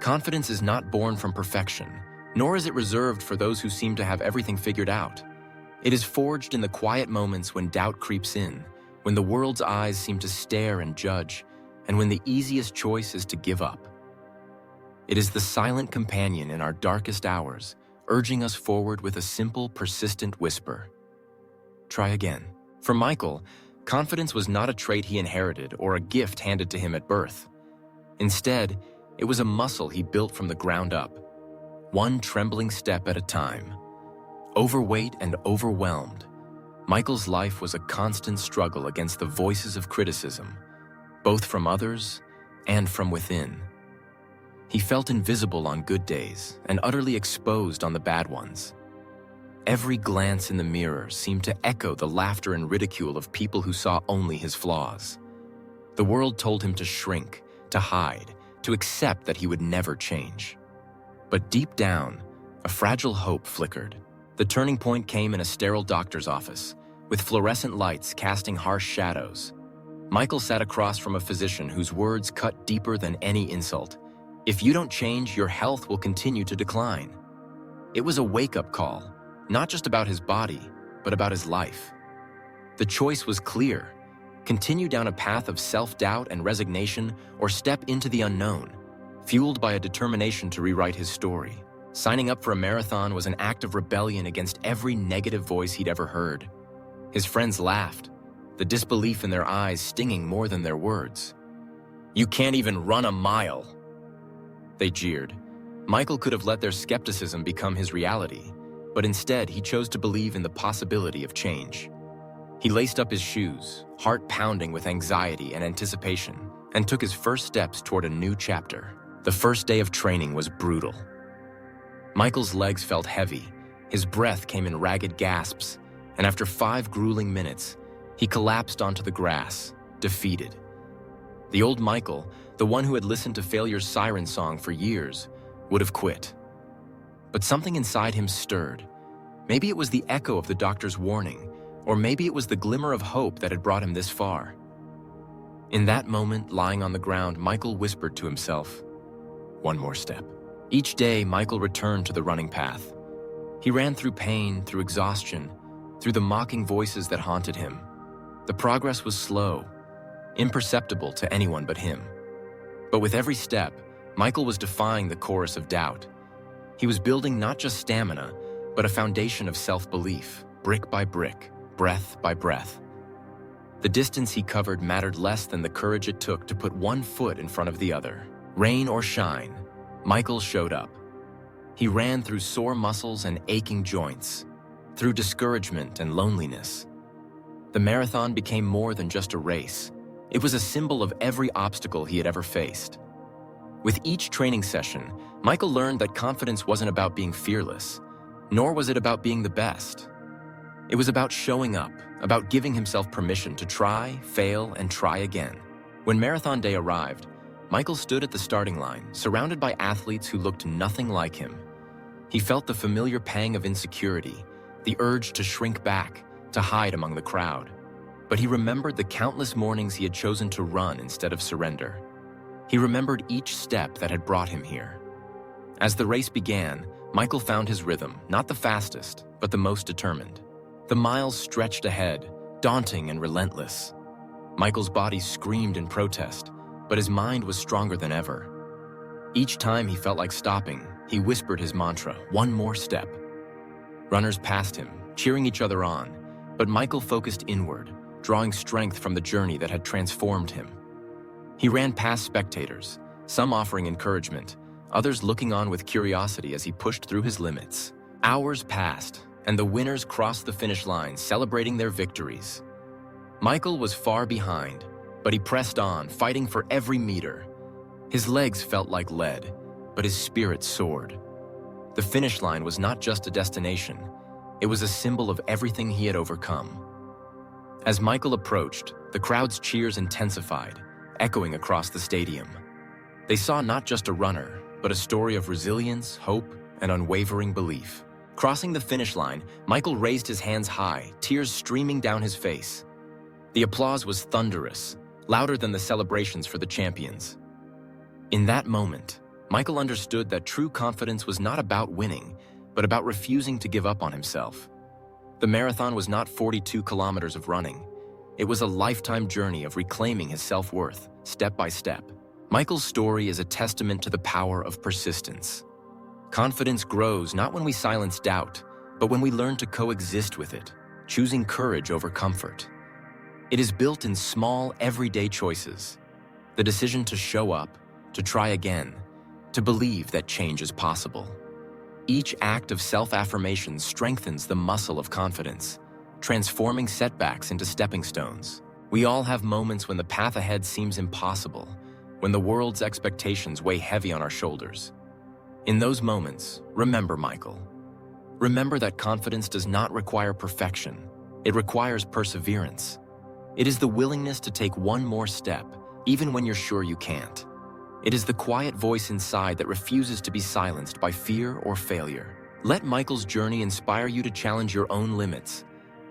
Confidence is not born from perfection, nor is it reserved for those who seem to have everything figured out. It is forged in the quiet moments when doubt creeps in, when the world's eyes seem to stare and judge, and when the easiest choice is to give up. It is the silent companion in our darkest hours, urging us forward with a simple, persistent whisper. Try again. For Michael, confidence was not a trait he inherited or a gift handed to him at birth. Instead, it was a muscle he built from the ground up, one trembling step at a time. Overweight and overwhelmed, Michael's life was a constant struggle against the voices of criticism, both from others and from within. He felt invisible on good days and utterly exposed on the bad ones. Every glance in the mirror seemed to echo the laughter and ridicule of people who saw only his flaws. The world told him to shrink, to hide, to accept that he would never change. But deep down, a fragile hope flickered. The turning point came in a sterile doctor's office, with fluorescent lights casting harsh shadows. Michael sat across from a physician whose words cut deeper than any insult. If you don't change, your health will continue to decline. It was a wake-up call, not just about his body, but about his life. The choice was clear: continue down a path of self-doubt and resignation, or step into the unknown, fueled by a determination to rewrite his story. Signing up for a marathon was an act of rebellion against every negative voice he'd ever heard. His friends laughed, the disbelief in their eyes stinging more than their words. "You can't even run a mile," they jeered. Michael could have let their skepticism become his reality, but instead he chose to believe in the possibility of change. He laced up his shoes, heart pounding with anxiety and anticipation, and took his first steps toward a new chapter. The first day of training was brutal. Michael's legs felt heavy, his breath came in ragged gasps, and after 5 grueling minutes, he collapsed onto the grass, defeated. The old Michael, the one who had listened to failure's siren song for years, would have quit. But something inside him stirred. Maybe it was the echo of the doctor's warning, or maybe it was the glimmer of hope that had brought him this far. In that moment, lying on the ground, Michael whispered to himself, "One more step." Each day, Michael returned to the running path. He ran through pain, through exhaustion, through the mocking voices that haunted him. The progress was slow, imperceptible to anyone but him. But with every step, Michael was defying the chorus of doubt. He was building not just stamina, but a foundation of self-belief, brick by brick, breath by breath. The distance he covered mattered less than the courage it took to put one foot in front of the other. Rain or shine, Michael showed up. He ran through sore muscles and aching joints, through discouragement and loneliness. The marathon became more than just a race. It was a symbol of every obstacle he had ever faced. With each training session, Michael learned that confidence wasn't about being fearless, nor was it about being the best. It was about showing up, about giving himself permission to try, fail, and try again. When marathon day arrived, Michael stood at the starting line, surrounded by athletes who looked nothing like him. He felt the familiar pang of insecurity, the urge to shrink back, to hide among the crowd. But he remembered the countless mornings he had chosen to run instead of surrender. He remembered each step that had brought him here. As the race began, Michael found his rhythm, not the fastest, but the most determined. The miles stretched ahead, daunting and relentless. Michael's body screamed in protest, but his mind was stronger than ever. Each time he felt like stopping, he whispered his mantra, "One more step." Runners passed him, cheering each other on, but Michael focused inward, drawing strength from the journey that had transformed him. He ran past spectators, some offering encouragement, others looking on with curiosity as he pushed through his limits. Hours passed, and the winners crossed the finish line, celebrating their victories. Michael was far behind, but he pressed on, fighting for every meter. His legs felt like lead, but his spirit soared. The finish line was not just a destination, it was a symbol of everything he had overcome. As Michael approached, the crowd's cheers intensified, echoing across the stadium. They saw not just a runner, but a story of resilience, hope, and unwavering belief. Crossing the finish line, Michael raised his hands high, tears streaming down his face. The applause was thunderous, louder than the celebrations for the champions. In that moment, Michael understood that true confidence was not about winning, but about refusing to give up on himself. The marathon was not 42 kilometers of running. It was a lifetime journey of reclaiming his self-worth, step by step. Michael's story is a testament to the power of persistence. Confidence grows not when we silence doubt, but when we learn to coexist with it, choosing courage over comfort. It is built in small, everyday choices. The decision to show up, to try again, to believe that change is possible. Each act of self-affirmation strengthens the muscle of confidence, transforming setbacks into stepping stones. We all have moments when the path ahead seems impossible, when the world's expectations weigh heavy on our shoulders. In those moments, remember Michael. Remember that confidence does not require perfection. It requires perseverance. It is the willingness to take one more step, even when you're sure you can't. It is the quiet voice inside that refuses to be silenced by fear or failure. Let Michael's journey inspire you to challenge your own limits.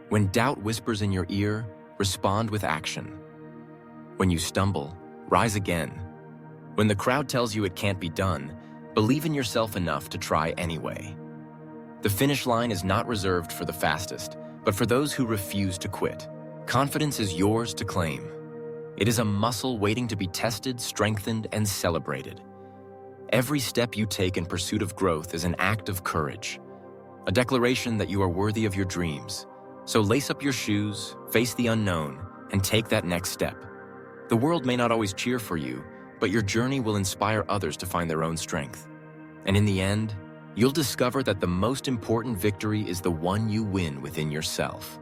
When doubt whispers in your ear, respond with action. When you stumble, rise again. When the crowd tells you it can't be done, believe in yourself enough to try anyway. The finish line is not reserved for the fastest, but for those who refuse to quit. Confidence is yours to claim. It is a muscle waiting to be tested, strengthened, and celebrated. Every step you take in pursuit of growth is an act of courage, a declaration that you are worthy of your dreams. So lace up your shoes, face the unknown, and take that next step. The world may not always cheer for you, but your journey will inspire others to find their own strength. And in the end, you'll discover that the most important victory is the one you win within yourself.